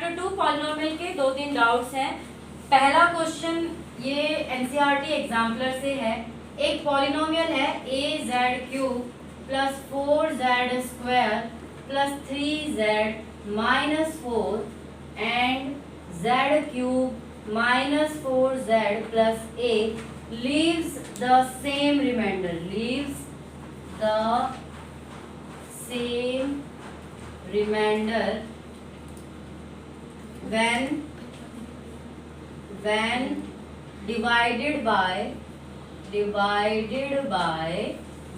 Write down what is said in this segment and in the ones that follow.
Chapter 2 polynomial के 2-3 doubts हैं। पहला क्वेश्चन ये एनसीईआरटी एग्जाम्पलर से है। एक पॉलिनोमियल है a z cube plus 4z square plus 3z minus 4 and z cube minus 4z plus a leaves the same remainder, leaves the same remainder when divided by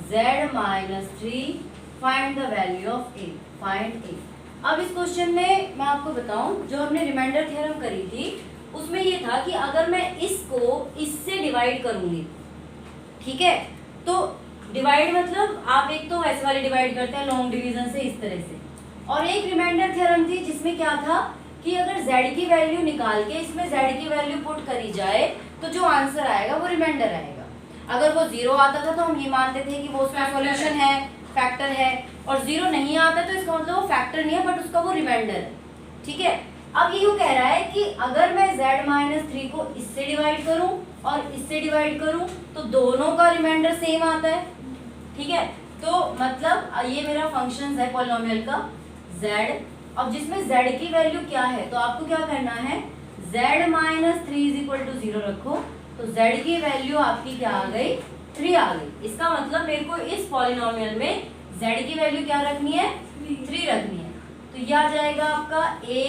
z minus 3, find the value of a, find a। अब इस question में मैं आपको बताऊं, जो हमने remainder theorem करी थी उसमें ये था कि अगर मैं इसको इससे डिवाइड करूंगी, ठीक है, तो डिवाइड मतलब आप एक तो ऐसे वाले डिवाइड करते हैं लॉन्ग डिवीजन से इस तरह से, और एक रिमाइंडर थ्योरम थी जिसमें क्या था कि अगर z की वैल्यू निकाल के इसमें z की वैल्यू पुट करी जाए तो जो आंसर आएगा वो रिमाइंडर आएगा। अगर वो 0 आता था तो हम ये मानते थे कि वो उसका सॉल्यूशन है, फैक्टर है, और 0 नहीं आता तो इसका मतलब वो फैक्टर नहीं है बट उसका वो रिमाइंडर है, ठीक है। अब ये यूँ कह रहा है कि अगर मैं z माइनस 3 को इससे डिवाइड करूं और इससे डिवाइड करूं तो दोनों का रिमाइंडर सेम आता है, ठीक है। तो मतलब ये मेरा फंक्शन है पॉलिनोमियल का z। अब जिसमें z की वैल्यू क्या है तो आपको क्या करना है, z minus 3 is equal to 0 रखो, तो z की वैल्यू आपकी क्या आ गई, 3 आ गई। इसका मतलब मेरे को इस पॉलिनोमियल में z की वैल्यू क्या रखनी है, 3 रखनी है। तो ये आ जाएगा आपका a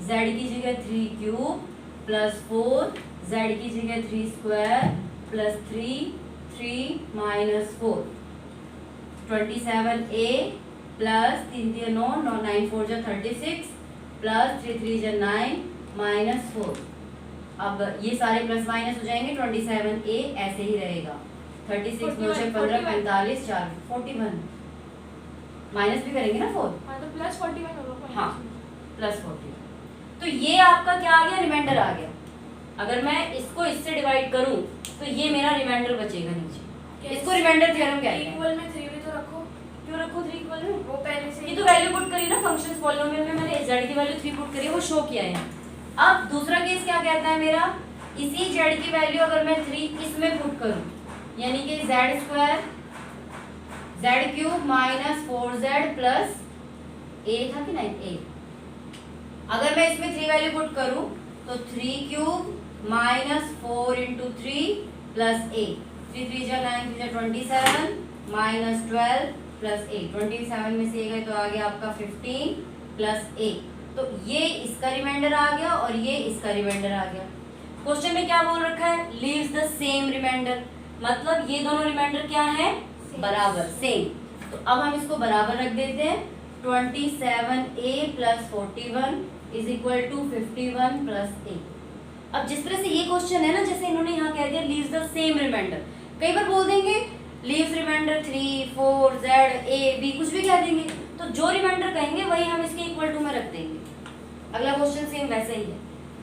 z की जगह 3 क्यूब प्लस 4 z की जगह 3 square plus 3 minus 4 27a plus 3 9 9 4 36 plus 3 9 minus 4। अब ये सारे प्लस माइनस हो जाएंगे, 27a ऐसे ही रहेगा, 36 9 15 45 4 41 माइनस भी करेंगे ना 4, तो प्लस 41 होगा। हाँ प्लस 41। तो ये आपका क्या आ गया, रिमाइंडर आ गया। अगर मैं इसको इससे डिवाइड करूं तो ये मेरा रिमाइंडर बचेगा नीचे, इसको रिमाइंडर थ्योरम कहते हैं। इक्वल में 3 भी तो रखो, क्यों रखो 3 इक्वल में, वो पहले से ये तो वैल्यू पुट करी ना फंक्शंस पॉलिनोमियल में, मैंने z की वैल्यू 3 पुट करी है, वो शो किया है। अब दूसरा केस क्या कहता है मेरा, इसी z की वैल्यू अगर मैं 3 इसमें पुट करूं, यानी कि z square z cube minus 4z plus a था कि नहीं, a। अगर मैं इसमें 3 वैल्यू पुट करूं तो 3 cube minus 4 into 3 plus a, 3 3 जा 9 3 जा 27 माइनस 12 प्लस a, 27 में से a गए तो आ गया आपका 15 प्लस a। तो ये इसका रिमाइंडर आ गया और ये इसका रिमाइंडर आ गया। क्वेश्चन में क्या बोल रखा है, लीव्स द सेम रिमाइंडर, मतलब ये दोनों रिमाइंडर क्या है, बराबर, सेम। तो अब हम इसको बराबर रख देते हैं, 27a plus 41 is equal to 51 plus a। अब जिस तरह से ये क्वेश्चन है ना, जैसे इन्होंने यहाँ कह दिया लीव्स द सेम रिमाइंडर, कई बार बोल देंगे leaves reminder 3 4 z a b कुछ भी कह देंगे, तो जो रिमाइंडर कहेंगे वही हम इसके इक्वल टू में रख देंगे। अगला क्वेश्चन सेम वैसा ही है।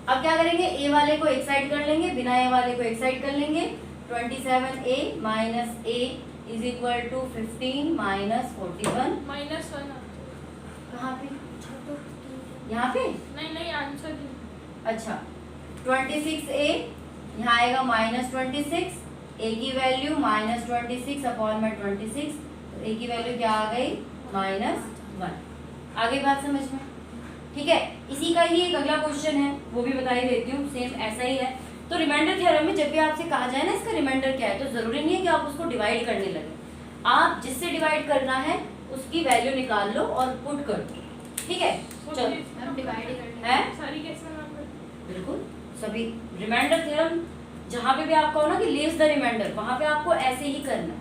अब क्या करेंगे, a वाले को एक साइड कर लेंगे, बिना a वाले को एक साइड कर लेंगे, 27a minus a is equal to 15 minus 41 minus 1। कहाँ पे, यहाँ पे नहीं आंसर अच्छा 26a, यहाँ आएगा माइनस 26, a की वैल्यू माइनस 26 अपॉन में 26, तो a की वैल्यू क्या आ गई, माइनस 1। आगे बात समझ में, ठीक है। इसी का ही एक अगला क्वेश्चन है, वो भी बता ही देती हूँ, सेम ऐसा ही है। तो रिमाइंडर थ्योरम में जब भी आपसे कहा जाए ना इसका रिमाइंडर क्या है, तो जरूरी नहीं है कि आप उसको डिवाइड करने लगे, आप जिससे डिवाइड करना है उसकी वैल्यू निकाल लो और पुट कर दो, ठीक है। चलो डिवाइड करना है सारी केस में बिल्कुल सभी रिमाइंडर थ्योरम जहाँ पे भी आपका हो ना कि लीव्स द रिमाइंडर, वहाँ पे आपको ऐसे ही करना है।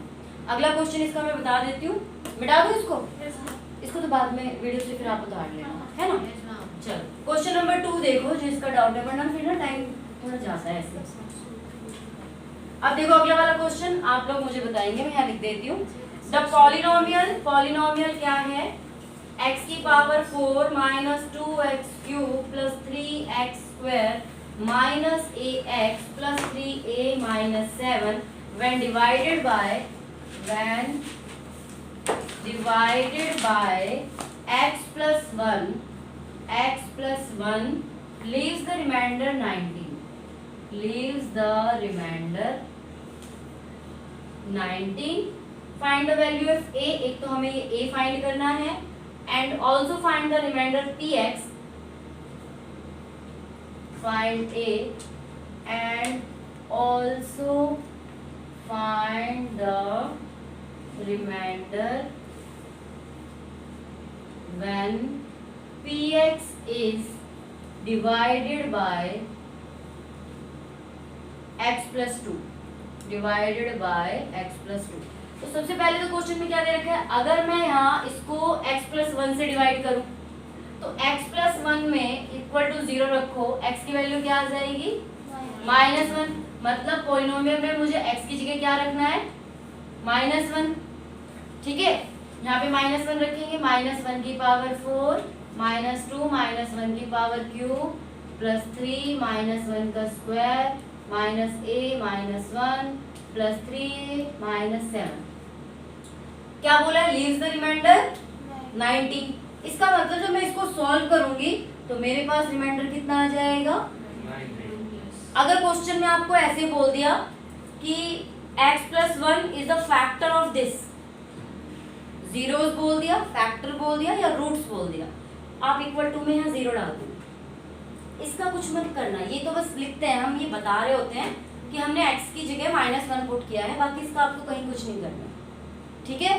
अगला क्वेश्चन इसका मैं बता देती हूँ, मिटा दूँ इसको तो बाद में वीडियो से फिर आप उतार लेना, है ना। चलो क्वेश्चन नंबर 2 देखो, जो इसका डाउट है, वरना फिर ना टाइम थोड़ा जाता है ऐसे। अब देखो अगला वाला क्वेश्चन आप लोग मुझे बताएंगे, मैं यहाँ लिख देती हूँ। द पॉलिनोमियल क्या है, x की power 4 minus 2x cube plus 3x square minus ax plus 3a minus 7 when divided by x plus 1 x plus 1 leaves the remainder 19. Leaves the remainder 19. Find the value of a. एक तो हमें ये a find करना है and also find the remainder px. Find a and also find the remainder when px is divided by x plus 2. Divided by x plus 2. तो सबसे पहले तो क्वेश्चन में क्या दे रखा है, अगर मैं यहाँ इसको x plus 1 से डिवाइड करूं तो x plus 1 में इक्वल टू 0 रखो, x की वैल्यू क्या आ जाएगी -1. मतलब पॉलिनोमियल में मुझे x की जगह क्या रखना है -1. ठीक है, यहाँ पे -1 रखेंगे, -1 की पावर 4 -2 -1 की पावर क्यूब प्लस 3 -1 का स्क्वायर -a -1 प्लस 3 -7. क्या बोला है, लीव्स द रिमाइंडर 19. इसका मतलब जब मैं इसको सॉल्व करूंगी तो मेरे पास रिमाइंडर कितना आ जाएगा. अगर क्वेश्चन में आपको ऐसे बोल दिया कि x plus 1 is the factor of this, zeros बोल दिया, फैक्टर बोल दिया या रूट्स बोल दिया, आप इक्वल टू में यहाँ 0 डाल दो. इसका कुछ मत करना, ये तो बस लिखते हैं हम, ये बता रहे होते हैं कि हमने x की जगह -1 पुट किया है, बाकी इसका आपको कहीं कुछ नहीं करना. ठीक है,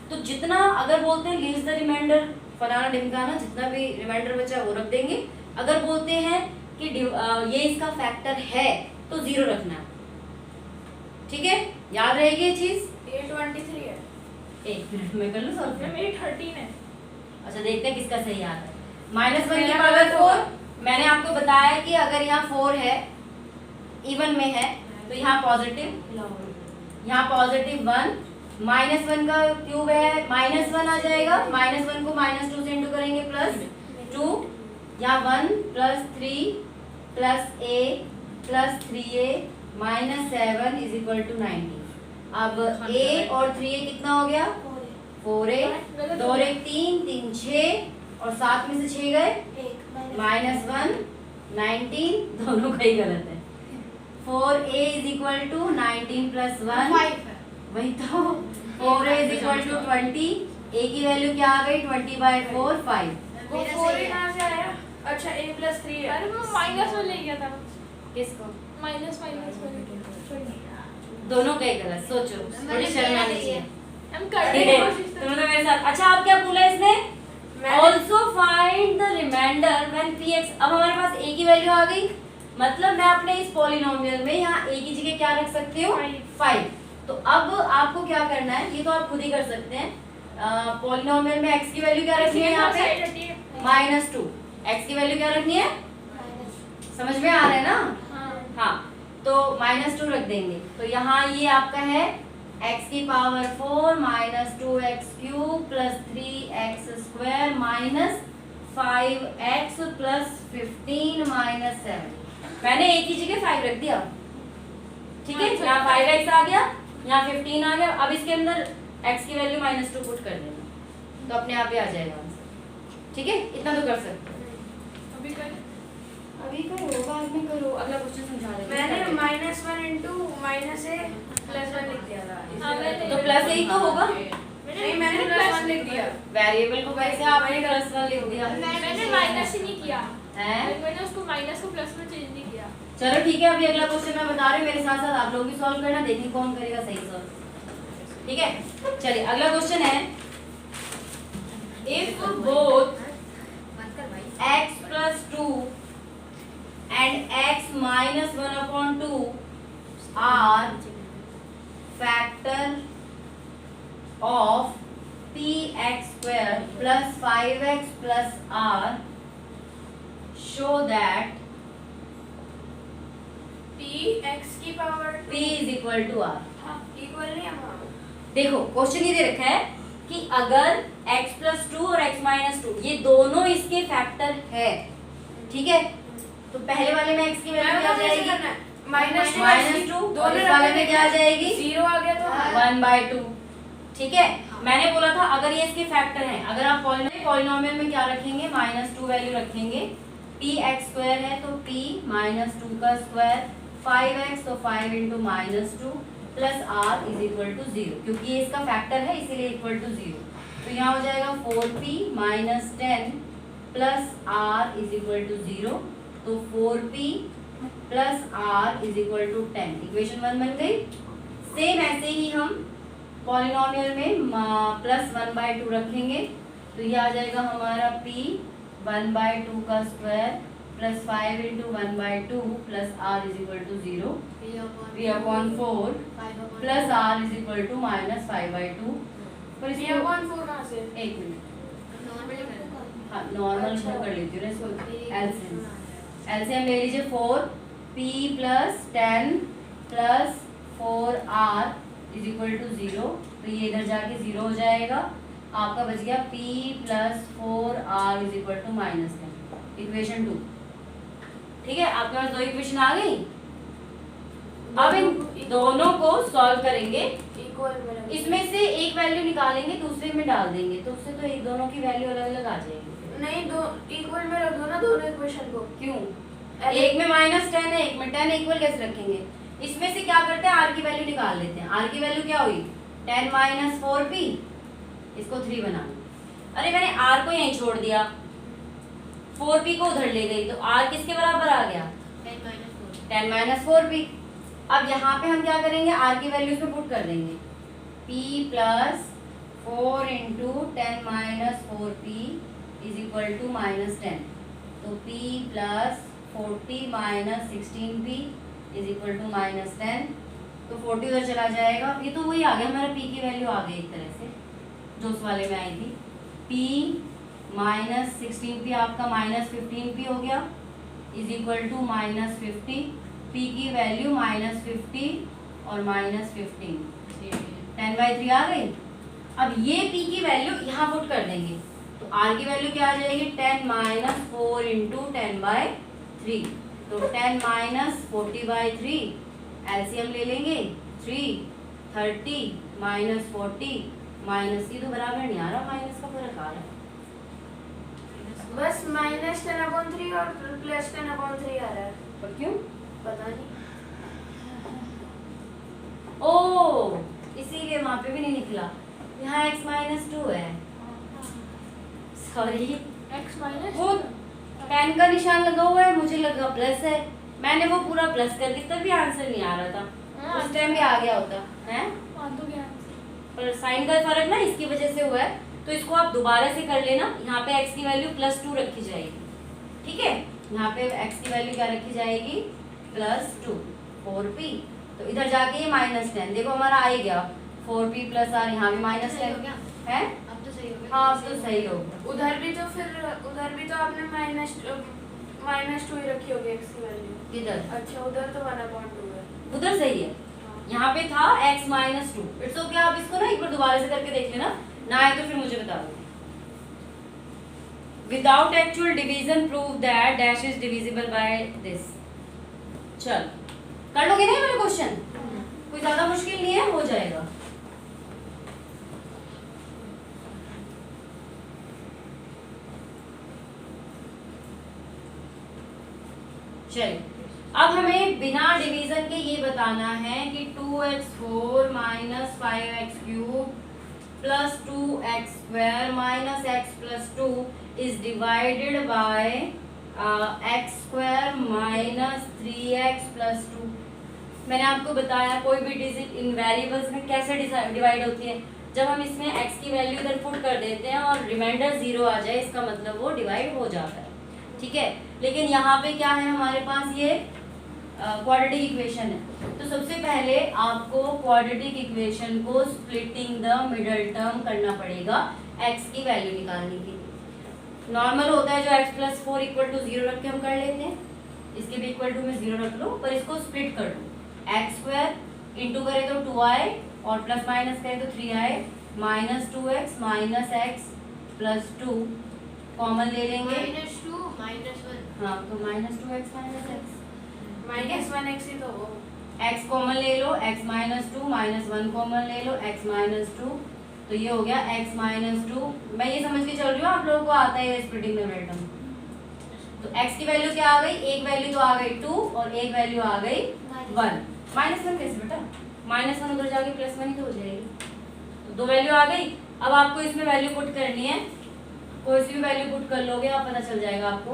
तो जितना अगर बोलते हैं लीव्स द रिमाइंडर फलाना ढिमकाना, जितना भी रिमाइंडर बचा वो रख देंगे. अगर बोलते हैं कि ये इसका फैक्टर है तो 0 रखना. ठीक है, याद रहेगी ये चीज. A23 है. एक मिनट में कर लूं सॉल्व. मैम A13 है. अच्छा, देखते हैं किसका सही आता है. -1 की पावर 4. मैंने आपको बताया कि अगर यहाँ 4 है, इवन में है, तो यहाँ पॉजिटिव, यहाँ पॉजिटिव 1, -1 का क्यूब है, -1 आ जाएगा. -1 को -2 से इंटू करेंगे प्लस 2, यहाँ 1 plus 3 plus a plus 3a -7 is equal to 90. अब a और 3a कितना हो गया 4a, 2 और 1 3, 3 6 और 7 में से 6 गए -1 19, दोनों का ही गलत है. 4a is equal to 19 plus 1 वही तो 4a is equal to 20. a की वैल्यू क्या आ गई 20/4 5. वो 4 कहाँ से आया. अच्छा A+3 है. अरे वो -1 ले गया था. किसको -1 दोनों का ही गलत. सोचो, थोड़ी शर्म आनी चाहिए. हम करने की कोशिश कर. तुमने मेरे साथ. अच्छा, अब क्या बोला इसने, also find the remainder when px. अब हमारे पास a की वैल्यू आ गई, मतलब मैं अपने इस पॉलिनोमियल में यहाँ a की जगह क्या रख सकती हूँ 5. तो अब आपको क्या करना है, ये तो आप खुद ही कर सकते हैं. पॉलिनोमियल में x की वैल्यू क्या रखनी है यहाँ पे -2. x की वैल्यू क्या रखनी है, समझ में आ रहा है ना. हाँ, तो -2 रख देंगे. तो यहाँ ये आपका है x की power 4 -2x³ plus 3x square -5x plus 15 -7. मैंने a की जगह 5 रख दिया. ठीक है, यहाँ 5x आ गया, यहाँ 15 आ गया. अब इसके अंदर x की वैल्यू -2 पुट कर देना, तो अपने आप ही आ जाएगा आंसर. ठीक है, इतना तो कर सकते हो. अभी करो, बाद में करो. अगला क्वेश्चन समझा देंगे. मैंने -1 इनटू -a +1 लिख दिया था. तो प्लस ही तो होगा. नहीं, मैंने +1 लिख दिया. वेरिएबल को कैसे आपने +1 लिख दिया. मैंने माइनस ही नहीं किया हैं, मैंने उसको माइनस को प्लस में चेंज नहीं किया. चलो ठीक है. अभी अगला क्वेश्चन मैं बता रही हूँ, मेरे साथ साथ आप लोग भी सॉल्व करना, देखिए कौन करेगा सही सॉल्व. ठीक है, चलिए अगला क्वेश्चन है. If both x plus 2 and x minus 1/2 are factor of px square plus 5x plus r, show that x की power p is equal to r. Equal नहीं है. देखो क्वेश्चन ये दे रखा है कि अगर x plus 2 और x minus 2 ये दोनों इसके फैक्टर है. ठीक है, तो पहले वाले में x की वैल्यू क्या आ जाएगी -2. दोनों वाले में क्या आ जाएगी 0 आ गया तो 1/2. ठीक है, मैंने बोला था अगर ये इसके फैक्टर हैं, अगर आप पॉलिनोमियल में क्या रखेंगे, -2 वैल्यू रखेंगे। p x स्क्वायर है तो p -2 का स्क्वायर, 5x तो 5 into -2 plus r is equal to 0, क्योंकि ये इसका फैक्टर है इसीलिए इक्वल टू 0। तो यहाँ हो जाएगा 4p minus 10 plus r is equal to 0, तो 4p plus r is equal to 10। Equation 1 बन गई। सेम ऐसे ही हम पॉलिनोमियल में +1/2 रखेंगे, तो ये आ जाएगा हमारा p 1/2 का square plus 5 into 1/2 plus r is equal to 0, 3/4 plus r is equal to -5/2। पर इसको 3/4 कहाँ से? एक मिनट, हाँ नॉर्मल कर लेती हूँ ना इसको। एलसीएम ले लीजिए। 4p plus 10 plus 4r is equal to 0, तो ये इधर जाके 0 हो जाएगा। आपका बच गया p plus 4r is equal to -10, equation 2। ठीक है, आपके पास 2 इक्वेशन आ गई। अब इन दोनों को सॉल्व करेंगे। इक्वल में इसमें से एक वैल्यू निकालेंगे, दूसरे में डाल देंगे, तो उससे तो एक दोनों की वैल्यू अलग अलग आ जाएगी। नहीं, दो इक्वल में रख दो ना दोनों इक्वेशन को। क्यों? एक में -10 है, एक में 10 है, इक्वल कैसे रखेंगे? इसमें से क्या करते हैं, r की वैल्यू निकाल लेते हैं। r की वैल्यू क्या हुई, 10 माइनस 4p, इसको 3 बना। अरे मैंने r को यहीं छोड़ दिया, 4p को उधर ले गई, तो r किसके बराबर आ गया, 10 माइनस 4p। अब यहाँ पे हम क्या करेंगे, r की वैल्यू इसमें पुट कर देंगे, p plus 4 into 10 minus 4p is equal to -10, तो p plus 40 minus 16p is equal to -10, तो 40 उधर चला जाएगा। ये तो वही आ गया हमारा, p की वैल्यू आ गई एक तरह से जो उस वाले में आई थी। p माइनस 16p आपका -15p हो गया, इज इक्वल टू -50, p की वैल्यू -50 और -15, 10/3 आ गई। अब ये p की वैल्यू यहाँ पुट कर देंगे, तो r की वैल्यू क्या आ जाएगी, 10 माइनस 4 इंटू 10/3, तो 10 माइनस 40/3, एलसीएम ले लेंगे, 3 30 माइनस 40 माइनस, ये तो बराबर नहीं आ रहा, माइनस का फर्क आ रहा है बस -10/3 और +10/3 आ रहा है। पर क्यों, पता नहीं। ओ इसीलिए वहां पे भी नहीं निकला, यहाँ x-2 है, सॉरी x माइनस वो पेन का निशान लगा हुआ है, मुझे लगा प्लस है, मैंने वो पूरा प्लस कर दी, तभी आंसर नहीं आ रहा था। उस टाइम भी आ गया होता है, पर साइन का फर्क ना इसकी वजह से हुआ है, तो इसको आप दोबारा से कर लेना। यहाँ पे x की वैल्यू +2 रखी जाएगी, ठीक है, यहाँ पे x की वैल्यू क्या रखी जाएगी, +2, 4p, तो इधर जाके ये -10, देखो हमारा आ ही गया 4p प्लस r, यहाँ भी -10 है। अब तो सही हो गया। हाँ अब तो सही होगा। उधर भी तो आपने -2 ही रखी होगी x की वैल्यू। किधर, अच्छा उधर तो 1/2 है। उधर सही है, यहाँ पे था x-2। इट्स ओके, आप इसको ना एक बार दोबारा से करके देख लेना, ना आए तो फिर मुझे बता दो। Without actual division prove that dash is divisible by this. चल कर लोगे नहीं मेरे क्वेश्चन, कोई ज्यादा मुश्किल नहीं है, हो जाएगा। चलिए अब हमें बिना डिवीजन के ये बताना है कि 2x4 minus 5x³ plus 2x² minus x plus 2 is divided by x² minus 3x plus 2। मैंने आपको बताया कोई भी डिजिट इन वेरिएबल्स में कैसे डिवाइड होती है, जब हम इसमें x की वैल्यू इधर पुट कर देते हैं और रिमाइंडर 0 आ जाए, इसका मतलब वो डिवाइड हो जाता है, ठीक है। लेकिन यहाँ पे क्या है हमारे पास, ये क्वाड्रेटिक इक्वेशन है, तो सबसे पहले आपको क्वाड्रेटिक इक्वेशन को स्प्लिटिंग द मिडल टर्म करना पड़ेगा x की वैल्यू निकालने के लिए। नॉर्मल होता है जो x प्लस 4 इक्वल टू 0 रख के हम कर लेते हैं, इसके भी इक्वल टू में 0 रख लो, पर इसको स्प्लिट कर लो, x² इंटू करे तो 2i और प्लस माइनस करे तो 3i minus 2x minus x plus 2 common ले लेंगे, -2 -1, हाँ तो -2x माइनस x, -1x ही तो हो, x कॉमन ले लो, x -2 -1 कॉमन ले लो, x -2 तो ये हो गया x माइनस 2। मैं ये समझ के चल रही हूँ आप लोगों को आता है स्प्लिटिंग न्यूमरेटर। तो x की वैल्यू क्या आ गई, एक वैल्यू तो आ गई 2 और एक वैल्यू आ गई 1। -1 कैसे बेटा, -1 उधर जाके +1 ही तो हो जाएगी। तो दो वैल्यू आ गई। अब आपको इसमें वैल्यू पुट करनी है, कोई सी भी वैल्यू पुट कर लोगे आप, पता चल जाएगा आपको।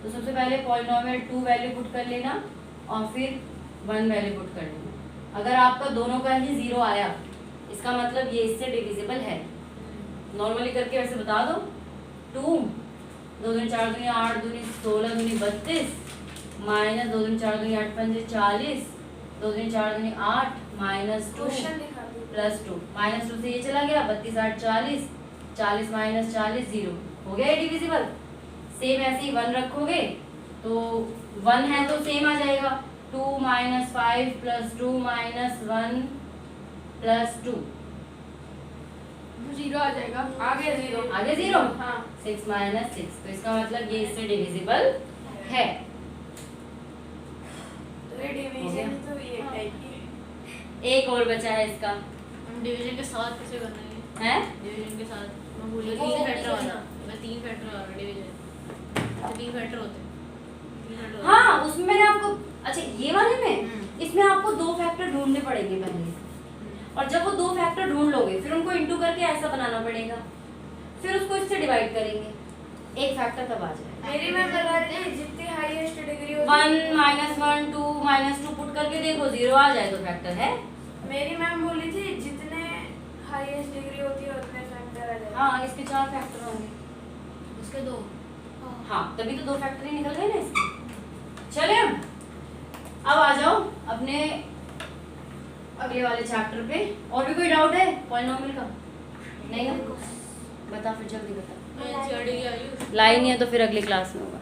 तो सबसे पहले पॉलिनोमियल 2 वैल्यू पुट कर लेना और फिर 1 वैल्यू पुट कर लेना। अगर आपका दोनों का ही 0 आया इसका मतलब ये इससे डिविजिबल है। नॉर्मली करके वैसे बता दो। 2 2 दूनी 4 दूनी 8 दूनी 16 दूनी 32 माइनस 2 दूनी 4 दूनी 8 पंजे 40 2 दूनी 4 दूनी 8 माइनस 2 क्वेश्चन दिखा दो। प्लस 2 -2 से ये चला गया 32 8 40 40 माइनस 40 0 हो गया डिविजिबल। सेम ऐसे ही 1 रखोगे तो 1 है तो सेम आ जाएगा 2 माइनस 5 प्लस 2 माइनस 1 प्लस 2 0 आ जाएगा, आगे 0 आगे 0। हाँ 6 माइनस 6 तो इसका मतलब ये इससे डिविजिबल है। तो ये डिवीजन तो ये टाइप की एक और बचा है इसका, हम डिवीजन के साथ कैसे करना है डिवीजन के साथ मैं भूल गई, वो 3 नहीं फैक्टर वाला। करना। मैं 3 फैक्टर वाला डिवीजन, तो 3 फैक्टर होते हैं, 3 फैक्टर होते हैं। हाँ उसमें मैंने आपको, अच्छा ये वाले में हम्म। इसमें आपको 2 फैक्टर ढूंढने पड़ेंगे पहले, और जब वो 2 फैक्टर ढूंढ लोगे फिर उनको इंटू करके ऐसा बनाना पड़ेगा, फिर उसको इससे डिवाइड करेंगे, एक फैक्टर तब आ जाएगा। मेरी मैम बताती है जितनी हाईएस्ट डिग्री होती 1 माइनस 1 2 माइनस 2 पुट करके देखो 0 आ जाए तो फैक्टर है। मेरी मैम बोली थी जितने हाईएस्ट डिग्री होती है उतने फैक्टर आ जाएगा। हाँ इसके 4 फैक्टर होंगे। उसके 2 हाँ तभी तो 2 फैक्टर ही निकल गए ना इसके। चले अब आ जाओ अपने अगले वाले चैप्टर पे। और भी कोई डाउट है पॉलिनोमियल का? नहीं है? बता फिर जल्दी बता। एनसीईआरटी की आयुष लाइन है तो फिर अगली क्लास में होगा।